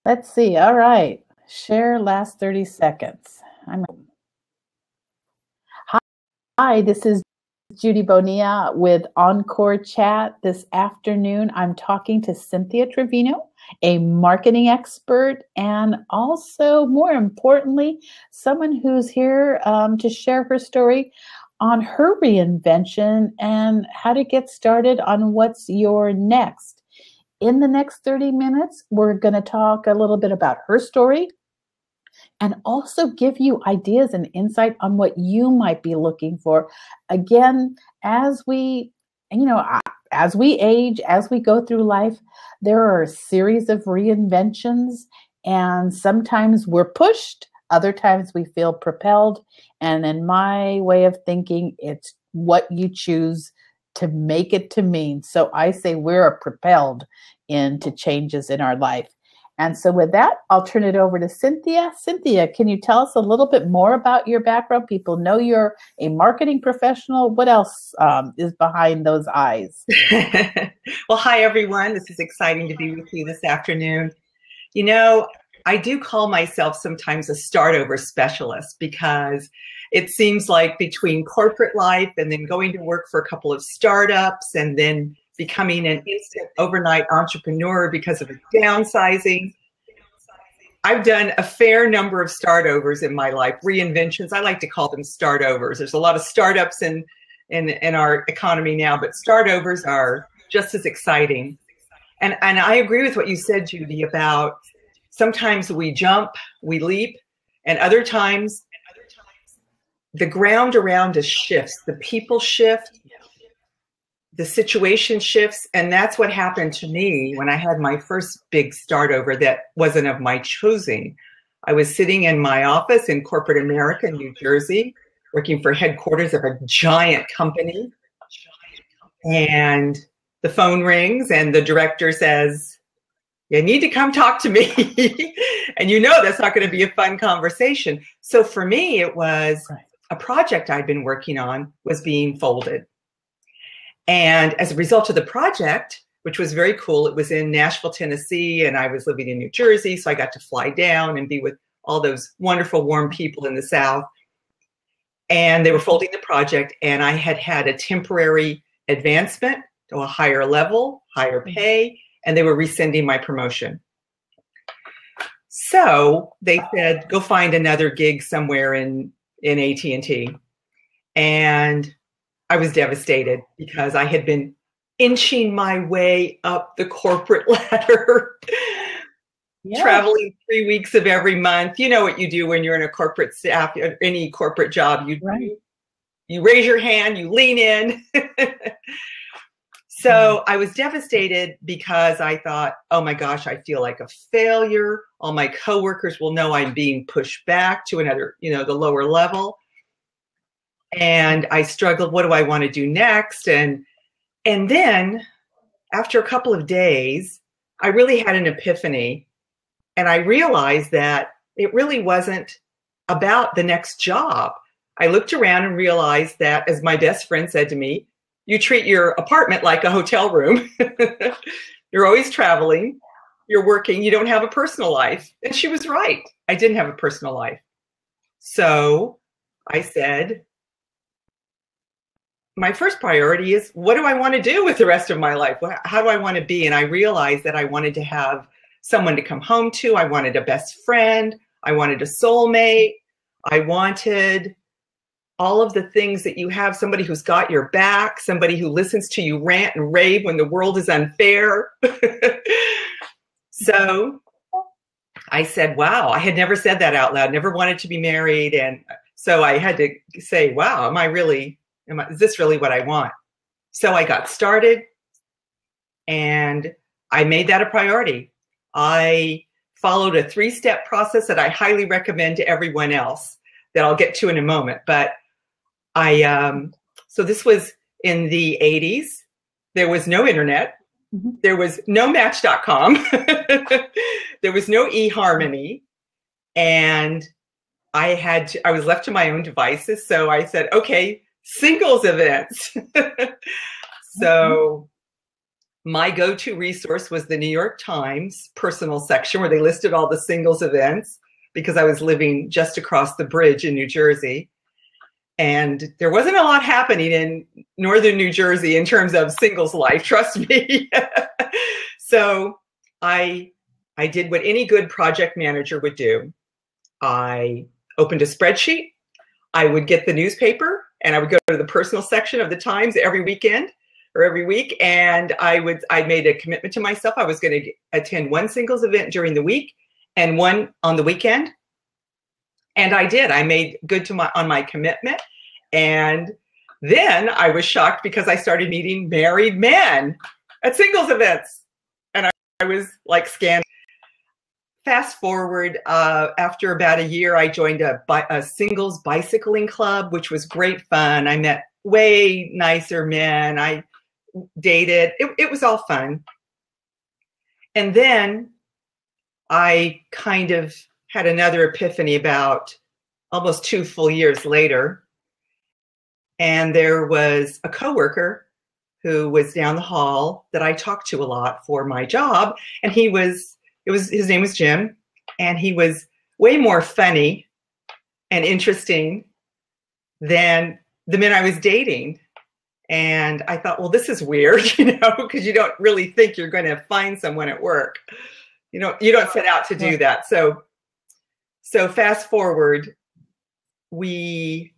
Let's see. All right. Share last 30 seconds. I'm Hi, this is Judy Bonilla with Encore Chat. This afternoon, I'm talking to Cynthia Trevino, a marketing expert, and also, more importantly, someone who's here to share her story on her reinvention and how to get started on what's your next. In the next 30 minutes, we're going to talk a little bit about her story and also give you ideas and insight on what you might be looking for. Again, as we, as we age, as we go through life, there are a series of reinventions, and sometimes we're pushed, other times we feel propelled. And in my way of thinking, it's what you choose to make it to mean. So I say we're propelled into changes in our life. And so with that, I'll turn it over to Cynthia. Cynthia, can you tell us a little bit more about your background? People know you're a marketing professional. What else is behind those eyes? Well, hi, everyone. This is exciting to be with you this afternoon. You know, I do call myself sometimes a start over specialist because it seems like between corporate life and then going to work for a couple of startups and then becoming an instant overnight entrepreneur because of downsizing, I've done a fair number of start overs in my life, reinventions. I like to call them start overs. There's a lot of startups in our economy now, but start overs are just as exciting. And I agree with what you said, Judy, about sometimes we jump, we leap, and other times the ground around us shifts, the people shift, the situation shifts. And that's what happened to me when I had my first big start over that wasn't of my choosing. I was sitting in my office in corporate America in New Jersey, working for headquarters of a giant company. And the phone rings and the director says, "You need to come talk to me." And you know that's not going to be a fun conversation. So for me, it was a project I'd been working on was being folded. And as a result of the project, which was very cool, it was in Nashville, Tennessee, and I was living in New Jersey, so I got to fly down and be with all those wonderful, warm people in the South. And they were folding the project, and I had had a temporary advancement to a higher level, higher pay, and they were rescinding my promotion. So they said, go find another gig somewhere in AT&T. And I was devastated because I had been inching my way up the corporate ladder, traveling 3 weeks of every month. You know what you do when you're in a corporate staff, any corporate job, you raise your hand, you lean in. So I was devastated because I thought, oh my gosh, I feel like a failure. All my coworkers will know I'm being pushed back to another, the lower level. And I struggled, what do I want to do next? And then after a couple of days, I really had an epiphany. And I realized that it really wasn't about the next job. I looked around and realized that, as my best friend said to me, you treat your apartment like a hotel room. You're always traveling. You're working. You don't have a personal life. And she was right. I didn't have a personal life. So I said, my first priority is, what do I want to do with the rest of my life? How do I want to be? And I realized that I wanted to have someone to come home to. I wanted a best friend. I wanted a soulmate. I wanted all of the things that you have, somebody who's got your back, somebody who listens to you rant and rave when the world is unfair. So I said, wow, I had never said that out loud, never wanted to be married. And so I had to say, wow, is this really what I want? So I got started and I made that a priority. I followed a 3-step process that I highly recommend to everyone else that I'll get to in a moment. But so this was in the 80s. There was no internet. There was no Match.com. There was no eHarmony. And I was left to my own devices. So I said, okay, singles events. So my go-to resource was the New York Times personal section where they listed all the singles events because I was living just across the bridge in New Jersey. And there wasn't a lot happening in northern New Jersey in terms of singles life, trust me. So I did what any good project manager would do. I opened a spreadsheet. I would get the newspaper and I would go to the personal section of the Times every weekend or every week. And I made a commitment to myself. I was going to attend one singles event during the week and one on the weekend. And I did. I made good on my commitment. And then I was shocked because I started meeting married men at singles events. And I was like scanned. Fast forward, after about a year, I joined a singles bicycling club, which was great fun. I met way nicer men. I dated. It was all fun. And then I kind of had another epiphany about almost 2 full years later. And there was a coworker who was down the hall that I talked to a lot for my job. And his name was Jim. And he was way more funny and interesting than the men I was dating. And I thought, well, this is weird, because you don't really think you're going to find someone at work. You don't set out to do that. So fast forward, we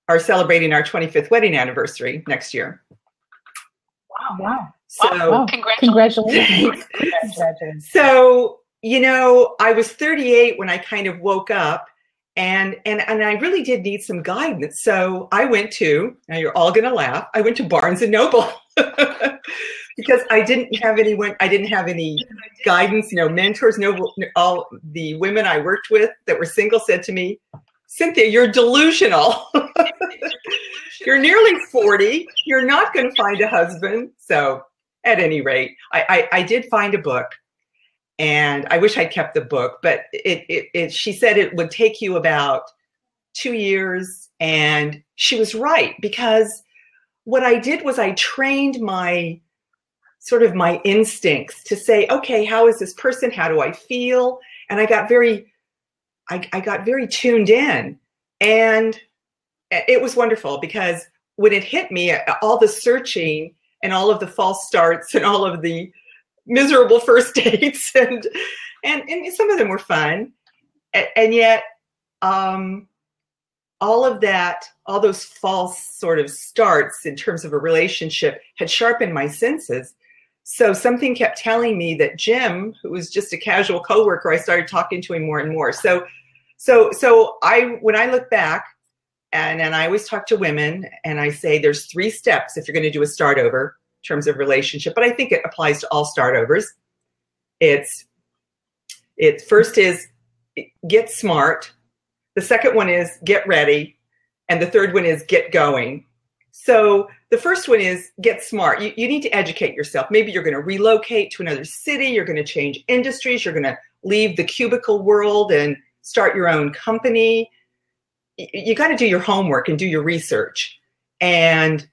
are celebrating our 25th wedding anniversary next year. Wow. So Congratulations. So, I was 38 when I kind of woke up and I really did need some guidance. So I went to, now you're all going to laugh, I went to Barnes and Noble because I didn't have any guidance, mentors. All the women I worked with that were single said to me, Cynthia, you're delusional. You're nearly 40. You're not going to find a husband. So at any rate, I did find a book. And I wish I'd kept the book, but she said it would take you about 2 years. And she was right, because what I did was I trained my instincts to say, okay, how is this person? How do I feel? And I got very tuned in, and it was wonderful because when it hit me, all the searching and all of the false starts and all of the miserable first dates and some of them were fun, and yet all of that, all those false sort of starts in terms of a relationship had sharpened my senses. So something kept telling me that Jim, who was just a casual coworker, I started talking to him more and more. So when I look back, and I always talk to women and I say there's 3 steps if you're going to do a start over in terms of relationship, but I think it applies to all start overs. First is get smart. The second one is get ready. And the third one is get going. So the first one is get smart. You need to educate yourself. Maybe you're going to relocate to another city. You're going to change industries. You're going to leave the cubicle world and start your own company. You got to do your homework and do your research and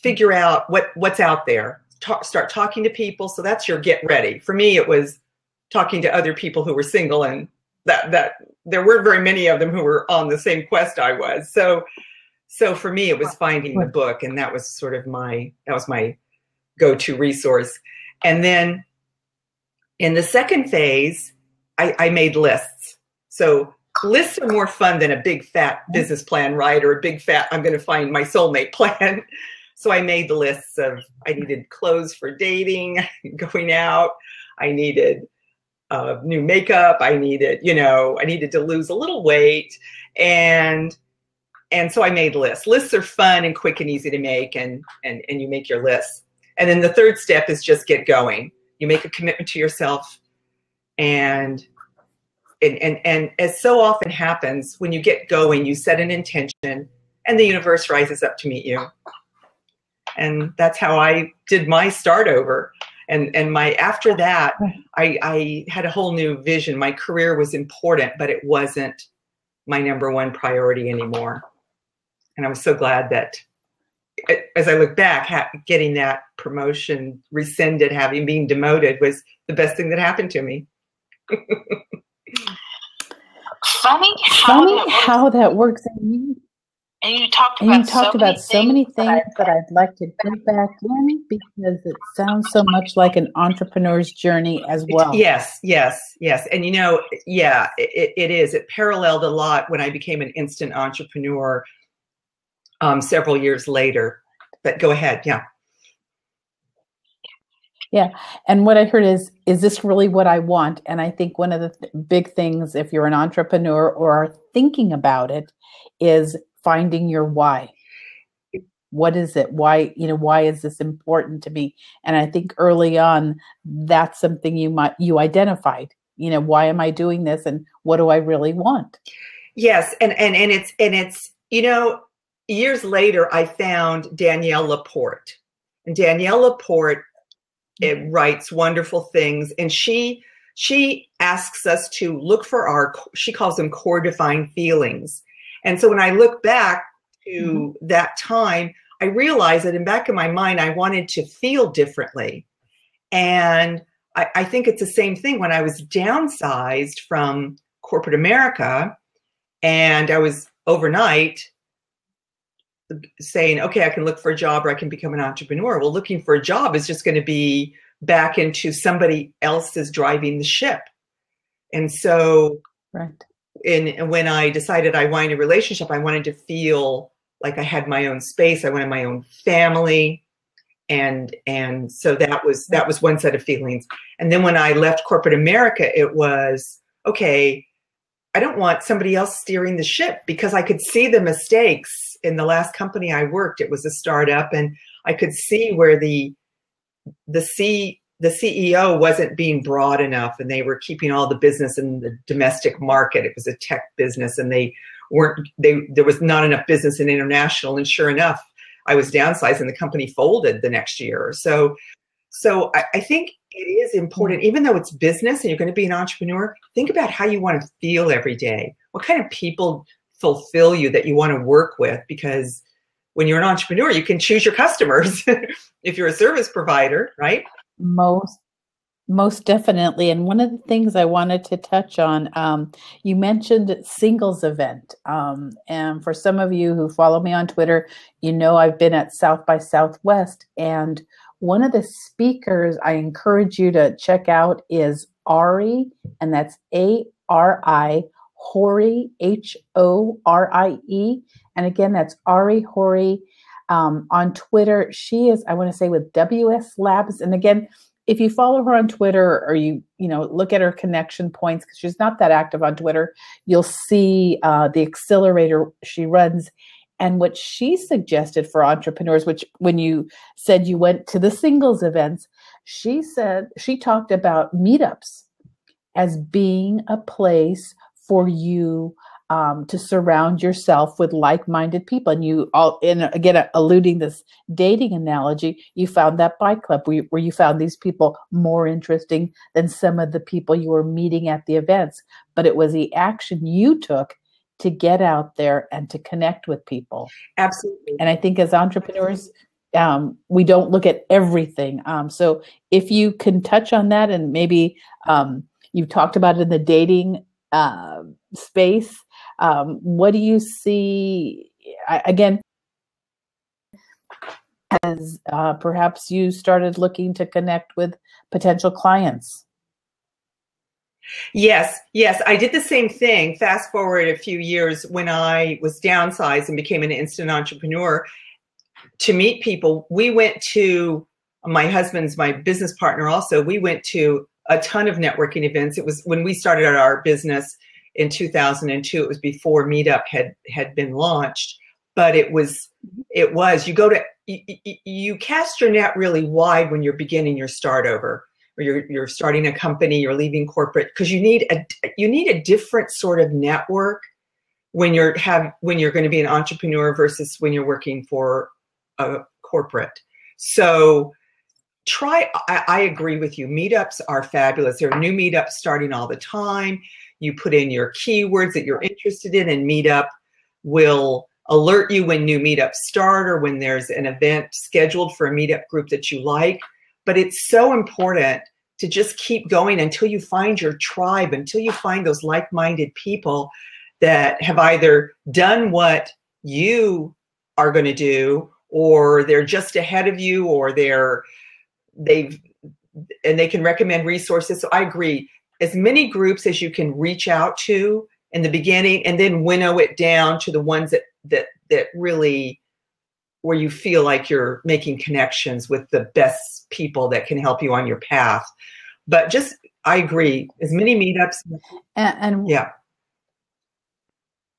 figure out what's out there. Start talking to people. So that's your get ready. For me, it was talking to other people who were single, and that there weren't very many of them who were on the same quest I was. So for me, it was finding the book, and that was my go-to resource. And then in the second phase, I made lists. So lists are more fun than a big fat business plan, right? Or a big fat, I'm going to find my soulmate plan. So I made the lists of, I needed clothes for dating, going out. I needed new makeup. I needed to lose a little weight. And so I made lists. Lists are fun and quick and easy to make, and you make your lists. And then the third step is just get going. You make a commitment to yourself, and as so often happens, when you get going, you set an intention and the universe rises up to meet you. And that's how I did my start over. And after that, I had a whole new vision. My career was important, but it wasn't my number one priority anymore. And I was so glad that as I look back, getting that promotion rescinded, being demoted was the best thing that happened to me. Funny how that works. And you talked about so many things that I'd like to go back in, because it sounds so much like an entrepreneur's journey as well. Yes. And it is. It paralleled a lot when I became an instant entrepreneur several years later. But go ahead. Yeah. And what I heard is this really what I want? And I think one of the big things, if you're an entrepreneur or are thinking about it, is finding your why. What is it? Why is this important to me? And I think early on, that's something you identified. Why am I doing this, and what do I really want? Yes, and it's years later I found Danielle Laporte, and Danielle Laporte writes wonderful things, and she asks us to look for she calls them core defined feelings. And so when I look back to that time, I realized that in the back of my mind, I wanted to feel differently. And I think it's the same thing when I was downsized from corporate America, and I was overnight saying, okay, I can look for a job or I can become an entrepreneur. Well, looking for a job is just going to be back into somebody else's driving the ship. And so when I decided I wanted a relationship, I wanted to feel like I had my own space. I wanted my own family. And so that was one set of feelings. And then when I left corporate America, it was, okay, I don't want somebody else steering the ship, because I could see the mistakes in the last company I worked. It was a startup, and I could see where the CEO wasn't being broad enough, and they were keeping all the business in the domestic market. It was a tech business, and there was not enough business in international. And sure enough, I was downsized and the company folded the next year. So I think it is important, even though it's business and you're going to be an entrepreneur, think about how you want to feel every day. What kind of people fulfill you that you want to work with? Because when you're an entrepreneur, you can choose your customers. If you're a service provider, right? Most definitely. And one of the things I wanted to touch on, you mentioned singles event. And for some of you who follow me on Twitter, I've been at South by Southwest. And one of the speakers I encourage you to check out is Ari, and that's A-R-I, Horie, H-O-R-I-E. And again, that's Ari Horie. On Twitter, she is, I want to say, with WS Labs. And again, if you follow her on Twitter, or you look at her connection points, because she's not that active on Twitter, you'll see the accelerator she runs. And what she suggested for entrepreneurs, which when you said you went to the singles events, she talked about meetups as being a place for you to surround yourself with like-minded people. And again, alluding this dating analogy, you found that bike club where you found these people more interesting than some of the people you were meeting at the events. But it was the action you took to get out there and to connect with people. Absolutely. And I think as entrepreneurs, we don't look at everything. So if you can touch on that, and maybe you talked about it in the dating space, what do you see, again, as perhaps you started looking to connect with potential clients? Yes, I did the same thing. Fast forward a few years, when I was downsized and became an instant entrepreneur, to meet people, we went to, my husband's my business partner also, we went to a ton of networking events. It was when we started our business in 2002. It was before Meetup had been launched, but it was you cast your net really wide when you're beginning your start over, or you're starting a company, you're leaving corporate, because you need a different sort of network when you're going to be an entrepreneur versus when you're working for a corporate. So I agree with you. Meetups are fabulous. There are new meetups starting all the time. You put in your keywords that you're interested in, and Meetup will alert you when new meetups start or when there's an event scheduled for a meetup group that you like. But it's so important to just keep going until you find your tribe, until you find those like-minded people that have either done what you are going to do, or they're just ahead of you, or they can recommend resources. So I agree, as many groups as you can reach out to in the beginning, and then winnow it down to the ones that really, where you feel like you're making connections with the best people that can help you on your path. But I agree, as many meetups. And yeah.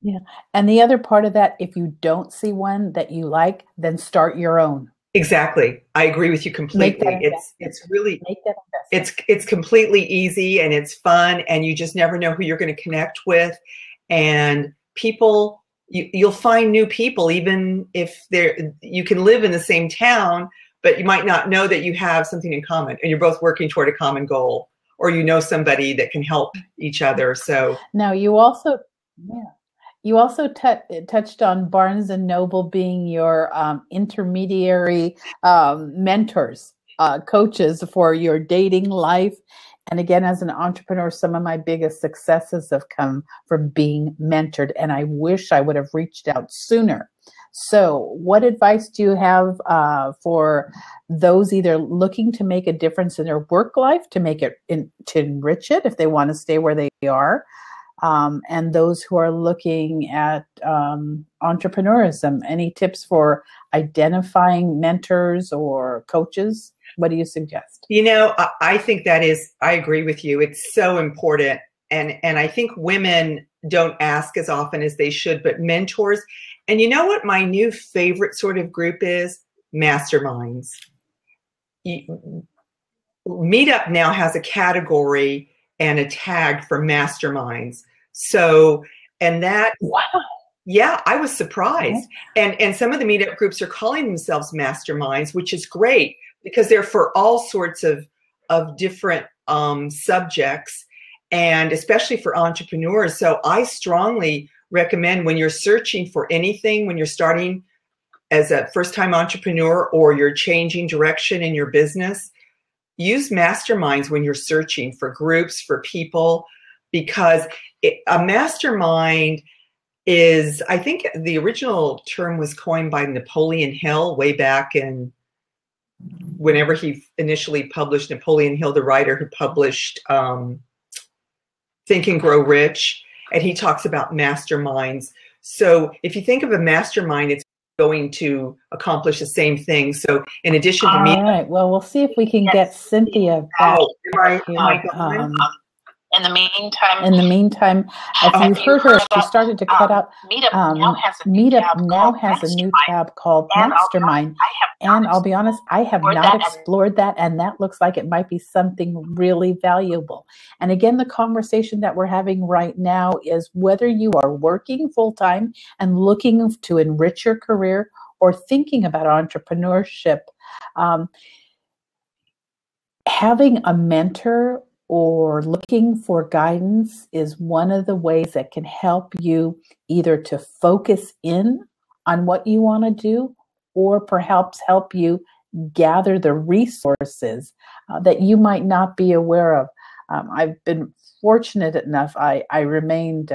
Yeah. And the other part of that, if you don't see one that you like, then start your own. Exactly. I agree with you completely. It's really, it's completely easy and it's fun, and you just never know who you're going to connect with. And people, you'll find new people, even if you can live in the same town, but you might not know that you have something in common and you're both working toward a common goal, or you know somebody that can help each other. So now you also, you also touched on Barnes and Noble being your intermediary mentors, coaches for your dating life. And again, as an entrepreneur, some of my biggest successes have come from being mentored, and I wish I would have reached out sooner. So what advice do you have for those either looking to make a difference in their work life, to make it to enrich it if they want to stay where they are, and those who are looking at entrepreneurism? Any tips for identifying mentors or coaches? What do you suggest? You know, I think I agree with you. It's so important. And I think women don't ask as often as they should, but mentors. And you know what my new favorite sort of group is? Masterminds. Meetup now has a category and a tag for masterminds. So, and that, wow. Yeah, I was surprised. And some of the meetup groups are calling themselves masterminds, which is great because they're for all sorts of different subjects, and especially for entrepreneurs. So I strongly recommend, when you're searching for anything, when you're starting as a first-time entrepreneur or you're changing direction in your business, use masterminds when you're searching for groups, for people, because a mastermind is, I think the original term was coined by Napoleon Hill way back in whenever he initially published, Napoleon Hill, the writer who published Think and Grow Rich, and he talks about masterminds. So if you think of a mastermind, it's going to accomplish the same thing. So in addition to me. All right. Well, we'll see if we can get Cynthia back. In the meantime, if you heard her, she started to cut out. Meetup now has a new tab called Mastermind. And I'll be honest, I have not explored that. And that looks like it might be something really valuable. And again, the conversation that we're having right now is whether you are working full-time and looking to enrich your career or thinking about entrepreneurship. Having a mentor or looking for guidance is one of the ways that can help you either to focus in on what you want to do, or perhaps help you gather the resources that you might not be aware of. I've been fortunate enough, I remained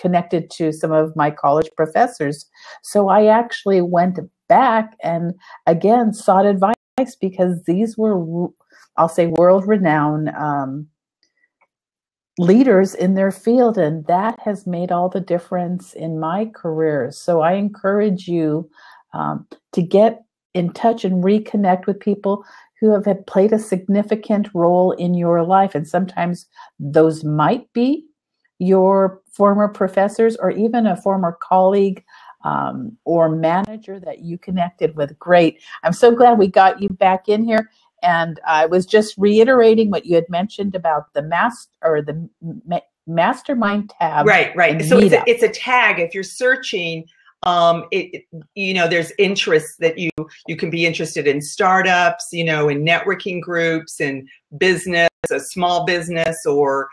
connected to some of my college professors. So I actually went back and again sought advice, because these were, I'll say, world-renowned leaders in their field, and that has made all the difference in my career. So I encourage you to get in touch and reconnect with people who have played a significant role in your life. And sometimes those might be your former professors or even a former colleague or manager that you connected with. Great. I'm so glad we got you back in here. And I was just reiterating what you had mentioned about the mastermind tab. Right. So it's a tag. If you're searching, there's interests that you can be interested in: startups, in networking groups, and business, a small business, or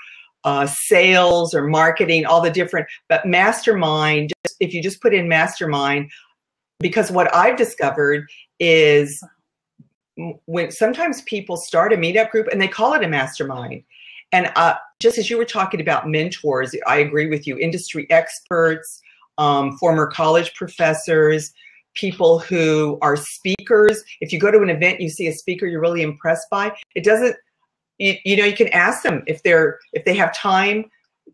sales or marketing, all the different. But mastermind, if you just put in mastermind, because what I've discovered is when sometimes people start a meetup group and they call it a mastermind. And just as you were talking about mentors, I agree with you, industry experts, former college professors, people who are speakers. If you go to an event, you see a speaker you're really impressed by, it doesn't, you know, you can ask them if they have time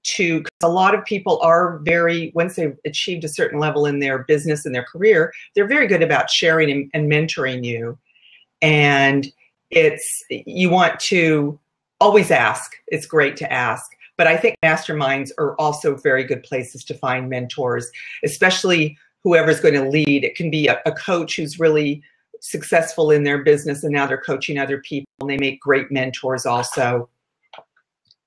to, because a lot of people are once they've achieved a certain level in their business and their career, they're very good about sharing and mentoring you. And you want to always ask. It's great to ask. But I think masterminds are also very good places to find mentors, especially whoever's going to lead. It can be a coach who's really successful in their business and now they're coaching other people, and they make great mentors also.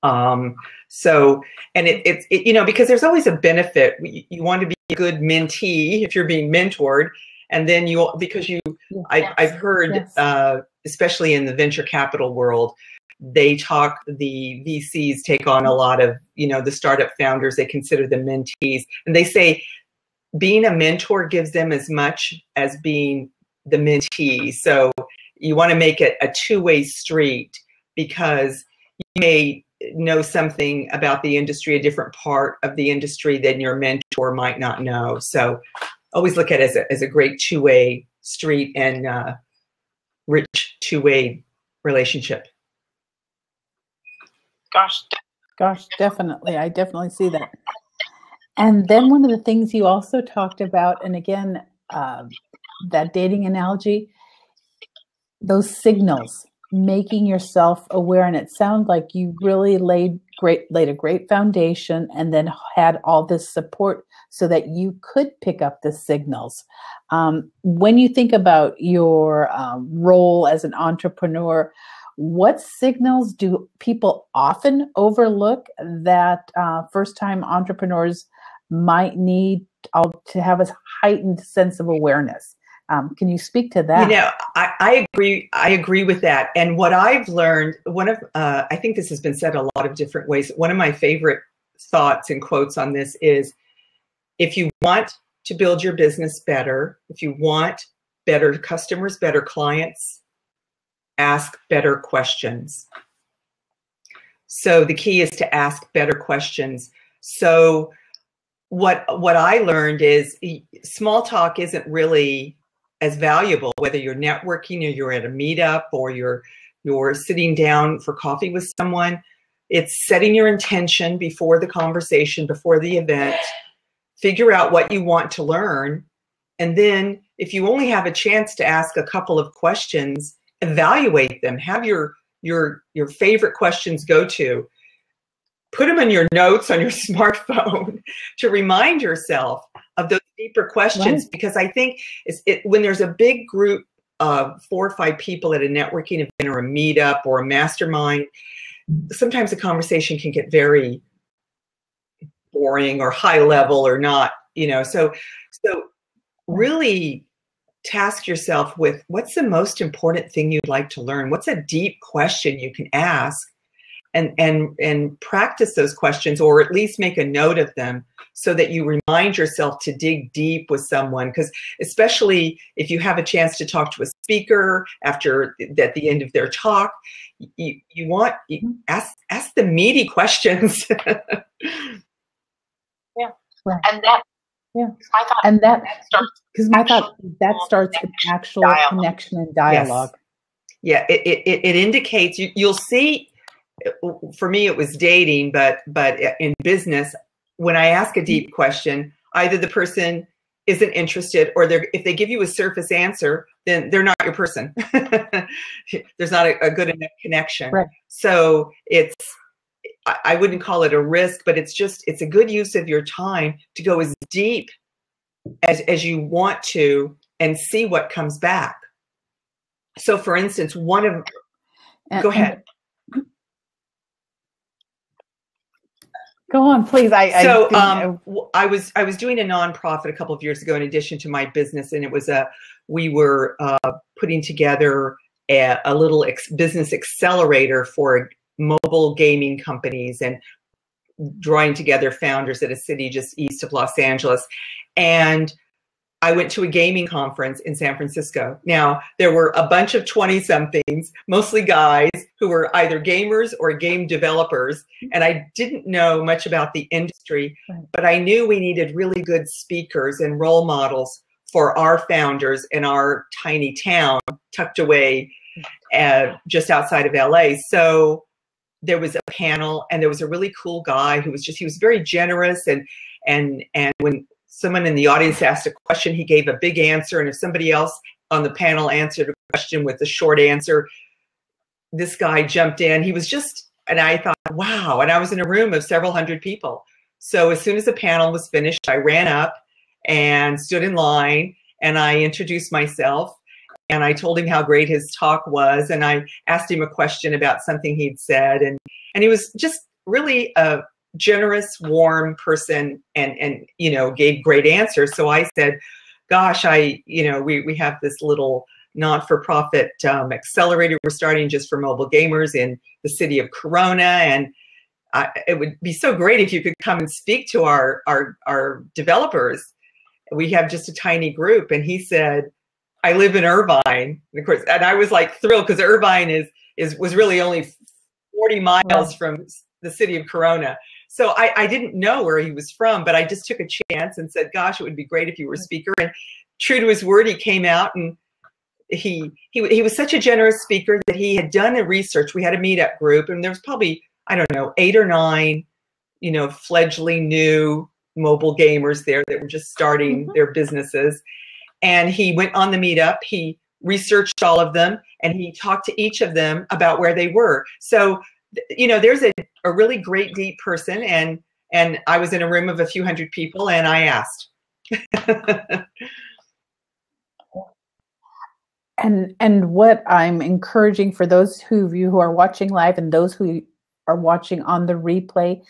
It's you know, because there's always a benefit. You want to be a good mentee if you're being mentored, and then I've heard, especially in the venture capital world, the VCs take on a lot of, you know, the startup founders, they consider them mentees, and they say being a mentor gives them as much as being the mentee. So you want to make it a two-way street, because you may know something about the industry, a different part of the industry than your mentor might not know. So always look at it as a great two-way street and rich two-way relationship. Gosh, definitely. I definitely see that. And then one of the things you also talked about, and again, that dating analogy, those signals, making yourself aware. And it sounds like you really laid a great foundation and then had all this support so that you could pick up the signals. When you think about your role as an entrepreneur, what signals do people often overlook that first-time entrepreneurs might need to have a heightened sense of awareness? Can you speak to that? You know, I agree. I agree with that. And what I've learned, I think this has been said a lot of different ways. One of my favorite thoughts and quotes on this is, if you want to build your business better, if you want better customers, better clients, ask better questions. So the key is to ask better questions. So what I learned is small talk isn't really as valuable, whether you're networking or you're at a meetup or you're sitting down for coffee with someone. It's setting your intention before the conversation, before the event, figure out what you want to learn. And then if you only have a chance to ask a couple of questions, evaluate them. Have your favorite questions go to. Put them in your notes on your smartphone to remind yourself of those deeper questions. Right. Because I think when there's a big group of 4 or 5 people at a networking event or a meetup or a mastermind, sometimes the conversation can get very boring or high level or not, you know. So really task yourself with, what's the most important thing you'd like to learn? What's a deep question you can ask? And practice those questions, or at least make a note of them, so that you remind yourself to dig deep with someone. Because especially if you have a chance to talk to a speaker at the end of their talk, you ask the meaty questions. Yeah, right. And that. Yeah, I thought, and that starts an actual dialogue. Connection and dialogue. Yes. Yeah, it indicates you'll see. For me, it was dating, but in business, when I ask a deep question, either the person isn't interested, or if they give you a surface answer, then they're not your person. There's not a good enough connection. Right. So I wouldn't call it a risk, but it's a good use of your time to go as deep as you want to and see what comes back. So for instance, go ahead. Go on, please. I was doing a nonprofit a couple of years ago in addition to my business, and we were putting together a little business accelerator for mobile gaming companies, and drawing together founders at a city just east of Los Angeles. And I went to a gaming conference in San Francisco. Now, there were a bunch of 20-somethings, mostly guys, who were either gamers or game developers. And I didn't know much about the industry, but I knew we needed really good speakers and role models for our founders in our tiny town tucked away just outside of LA. So there was a panel, and there was a really cool guy who was he was very generous. And when someone in the audience asked a question, he gave a big answer. And if somebody else on the panel answered a question with a short answer, this guy jumped in. He was and I thought, wow. And I was in a room of several hundred people. So as soon as the panel was finished, I ran up and stood in line, and I introduced myself, and I told him how great his talk was. And I asked him a question about something he'd said. And he was just really a generous, warm person, and gave great answers. So I said, gosh, we have this little not-for-profit accelerator we're starting just for mobile gamers in the city of Corona, and it would be so great if you could come and speak to our developers. We have just a tiny group. And he said, I live in Irvine. And of course, and I was like thrilled, because Irvine was really only 40 miles from the city of Corona. So I didn't know where he was from, but I just took a chance and said, gosh, it would be great if you were a speaker. And true to his word, he came out, and he was such a generous speaker that he had done the research. We had a meetup group, and there was probably, 8 or 9, fledgling new mobile gamers there that were just starting their businesses. And he went on the meetup, he researched all of them, and he talked to each of them about where they were. So, there's a really great, deep person, and I was in a room of a few hundred people, and I asked. And what I'm encouraging for those of you who are watching live and those who are watching on the replay,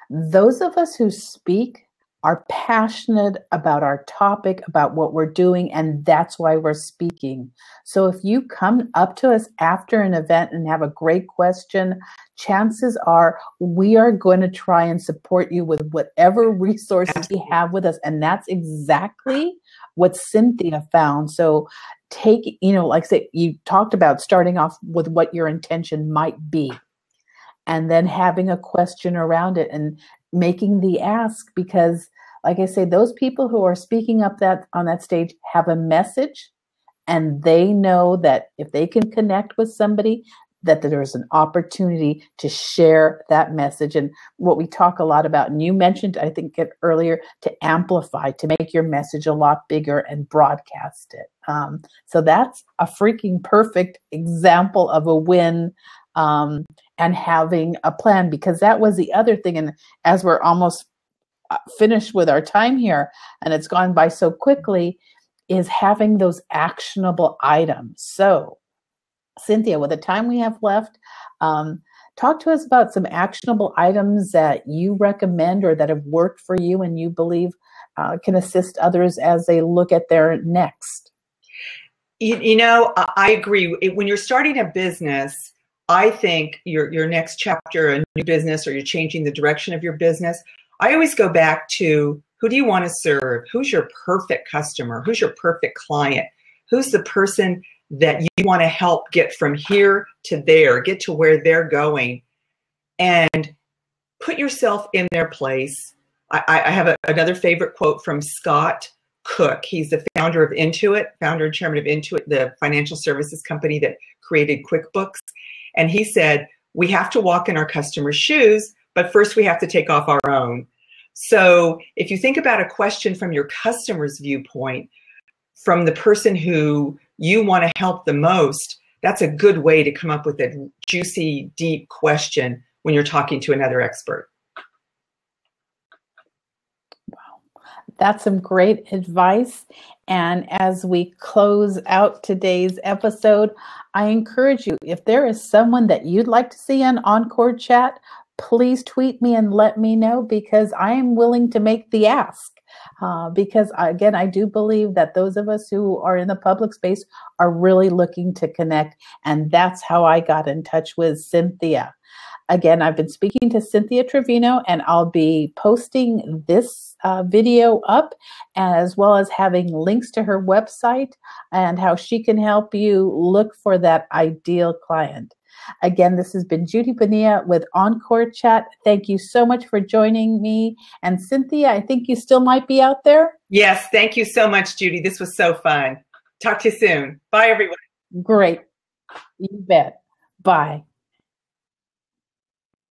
those of us who speak are passionate about our topic, about what we're doing, and that's why we're speaking. So if you come up to us after an event and have a great question, chances are we are going to try and support you with whatever resources we have with us. And that's exactly what Cynthia found. So take, like I say, you talked about starting off with what your intention might be, and then having a question around it and making the ask, because like I say, those people who are speaking up on that stage have a message, and they know that if they can connect with somebody, that there's an opportunity to share that message. And what we talk a lot about, and you mentioned, I think earlier, to amplify, to make your message a lot bigger and broadcast it. So that's a freaking perfect example of a win. And having a plan, because that was the other thing. And as we're almost finished with our time here, and it's gone by so quickly, is having those actionable items. So Cynthia, with the time we have left, talk to us about some actionable items that you recommend or that have worked for you and you believe can assist others as they look at their next. I agree. When you're starting a business, I think your next chapter, a new business, or you're changing the direction of your business, I always go back to, who do you want to serve? Who's your perfect customer? Who's your perfect client? Who's the person that you want to help get from here to there, get to where they're going, and put yourself in their place. I have another favorite quote from Scott Cook. He's the founder of Intuit, founder and chairman of Intuit, the financial services company that created QuickBooks. And he said, we have to walk in our customers' shoes, but first we have to take off our own. So if you think about a question from your customer's viewpoint, from the person who you want to help the most, that's a good way to come up with a juicy, deep question when you're talking to another expert. Wow, that's some great advice. And as we close out today's episode, I encourage you, if there is someone that you'd like to see on Encore Chat, please tweet me and let me know, because I am willing to make the ask. Because again, I do believe that those of us who are in the public space are really looking to connect. And that's how I got in touch with Cynthia. Again, I've been speaking to Cynthia Trevino, and I'll be posting this video up, as well as having links to her website and how she can help you look for that ideal client. Again, this has been Judy Bonilla with Encore Chat. Thank you so much for joining me. And Cynthia, I think you still might be out there. Yes, thank you so much, Judy. This was so fun. Talk to you soon. Bye, everyone. Great. You bet. Bye.